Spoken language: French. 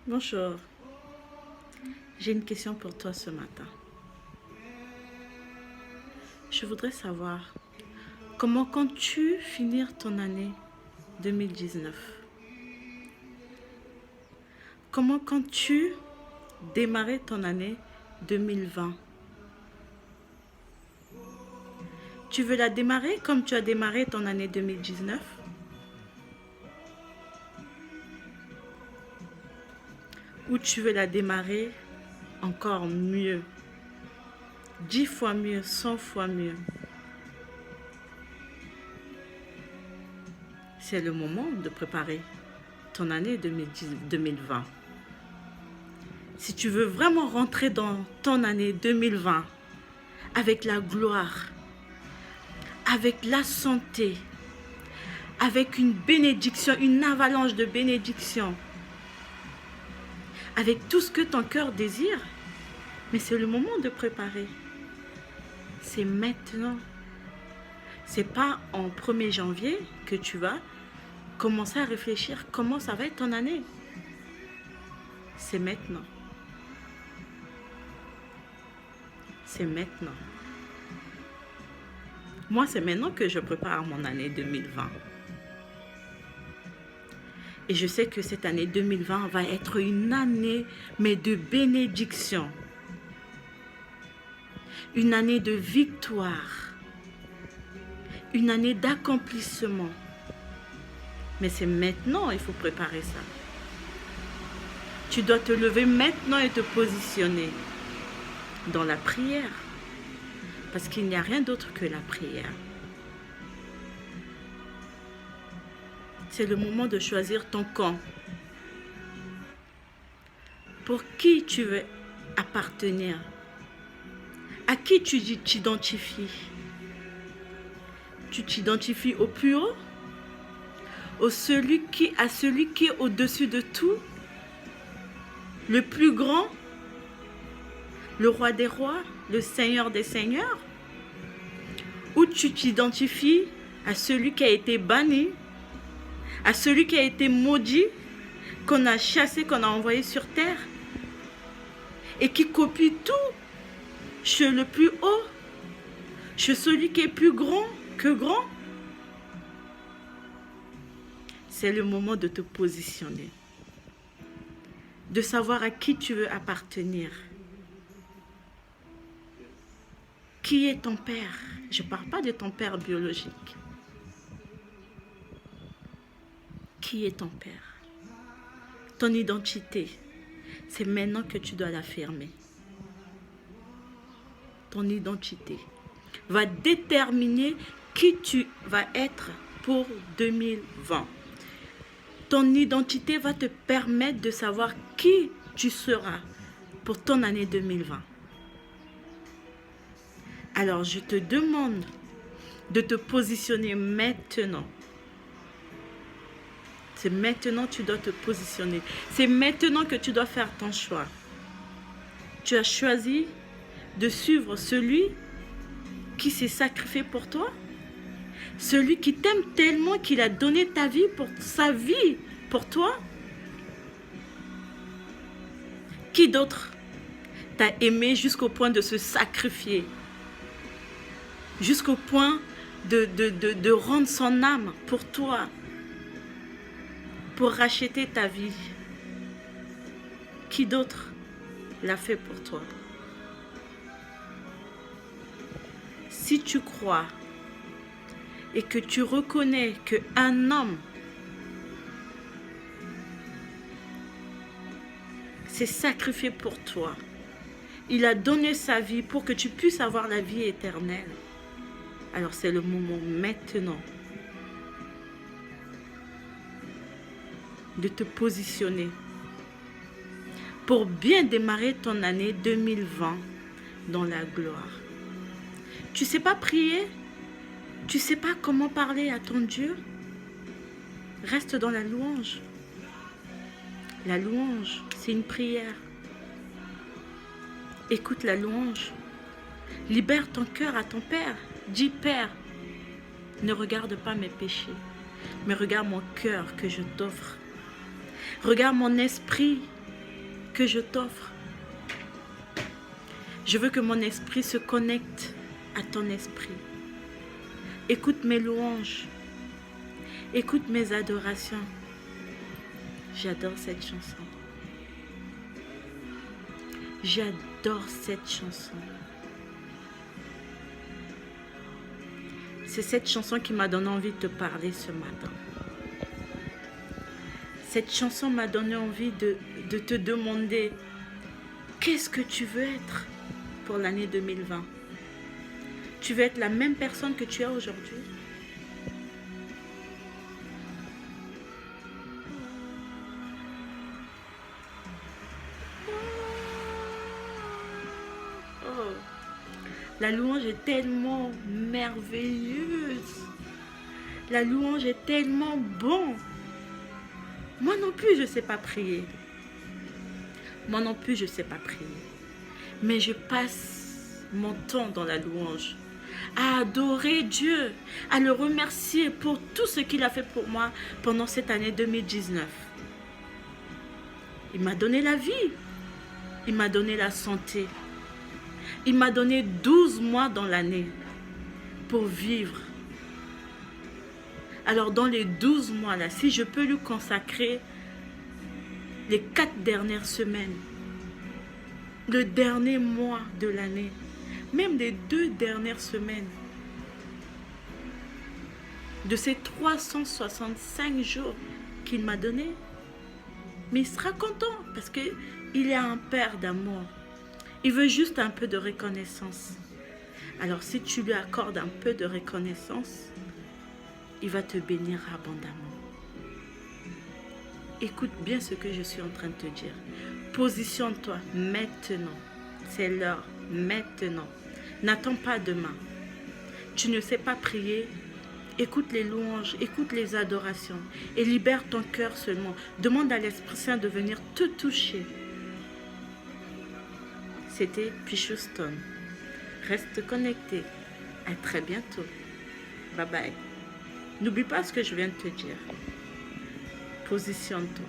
Bonjour, j'ai une question pour toi ce matin. Je voudrais savoir comment comptes-tu finir ton année 2019? Comment comptes-tu démarrer ton année 2020? Tu veux la démarrer comme tu as démarré ton année 2019? Ou tu veux la démarrer encore mieux, 10 fois mieux, 100 fois mieux? C'est le moment de préparer ton année 2020. Si tu veux vraiment rentrer dans ton année 2020 avec la gloire, avec la santé, avec une bénédiction, une avalanche de bénédictions, avec tout ce que ton cœur désire, mais c'est le moment de préparer. C'est maintenant. C'est pas en 1er janvier que tu vas commencer à réfléchir comment ça va être ton année. C'est maintenant. C'est maintenant. Moi, c'est maintenant que je prépare mon année 2020. Et je sais que cette année 2020 va être une année, mais de bénédiction. Une année de victoire. Une année d'accomplissement. Mais c'est maintenant, il faut préparer ça. Tu dois te lever maintenant et te positionner dans la prière. Parce qu'il n'y a rien d'autre que la prière. C'est le moment de choisir ton camp. Pour qui tu veux appartenir? À qui tu t'identifies? Tu t'identifies au plus haut? À celui qui est au-dessus de tout? Le plus grand? Le roi des rois? Le seigneur des seigneurs? Ou tu t'identifies à celui qui a été banni? À celui qui a été maudit, qu'on a chassé, qu'on a envoyé sur terre, et qui copie tout chez le plus haut, chez celui qui est plus grand que grand? C'est le moment de te positionner, de savoir à qui tu veux appartenir. Qui est ton père? Je ne parle pas de ton père biologique. Qui est ton père? Ton identité, c'est maintenant que tu dois l'affirmer. Ton identité va déterminer qui tu vas être pour 2020. Ton identité va te permettre de savoir qui tu seras pour ton année 2020. Alors, je te demande de te positionner maintenant. C'est maintenant que tu dois te positionner. C'est maintenant que tu dois faire ton choix. Tu as choisi de suivre celui qui s'est sacrifié pour toi. Celui qui t'aime tellement qu'il a donné sa vie pour toi. Qui d'autre t'a aimé jusqu'au point de se sacrifier? Jusqu'au point de rendre son âme pour toi. Pour racheter ta vie. Qui d'autre l'a fait pour toi? Si tu crois et que tu reconnais qu'un homme s'est sacrifié pour toi, il a donné sa vie pour que tu puisses avoir la vie éternelle, alors c'est le moment maintenant de te positionner pour bien démarrer ton année 2020 dans la gloire. Tu ne sais pas prier? Tu ne sais pas comment parler à ton Dieu? Reste dans la louange. La louange, c'est une prière. Écoute la louange. Libère ton cœur à ton Père. Dis, Père, ne regarde pas mes péchés, mais regarde mon cœur que je t'offre. Regarde mon esprit que je t'offre. Je veux que mon esprit se connecte à ton esprit. Écoute mes louanges. Écoute mes adorations. J'adore cette chanson. J'adore cette chanson. C'est cette chanson qui m'a donné envie de te parler ce matin. Cette chanson m'a donné envie de te demander qu'est-ce que tu veux être pour l'année 2020. Tu veux être la même personne que tu es aujourd'hui? Oh, la louange est tellement merveilleuse. La louange est tellement bon. Moi non plus, je ne sais pas prier. Moi non plus, je ne sais pas prier. Mais je passe mon temps dans la louange, à adorer Dieu, à le remercier pour tout ce qu'il a fait pour moi pendant cette année 2019. Il m'a donné la vie. Il m'a donné la santé. Il m'a donné 12 mois dans l'année pour vivre. Alors dans les 12 mois là, si je peux lui consacrer les 4 dernières semaines, le dernier mois de l'année, même les 2 dernières semaines, de ces 365 jours qu'il m'a donné, mais il sera content parce qu'il est un père d'amour. Il veut juste un peu de reconnaissance. Alors si tu lui accordes un peu de reconnaissance, il va te bénir abondamment. Écoute bien ce que je suis en train de te dire. Positionne-toi maintenant. C'est l'heure, maintenant. N'attends pas demain. Tu ne sais pas prier. Écoute les louanges, écoute les adorations et libère ton cœur seulement. Demande à l'Esprit Saint de venir te toucher. C'était Pichou-Stone. Reste connecté. À très bientôt. Bye bye. N'oublie pas ce que je viens de te dire. Positionne-toi.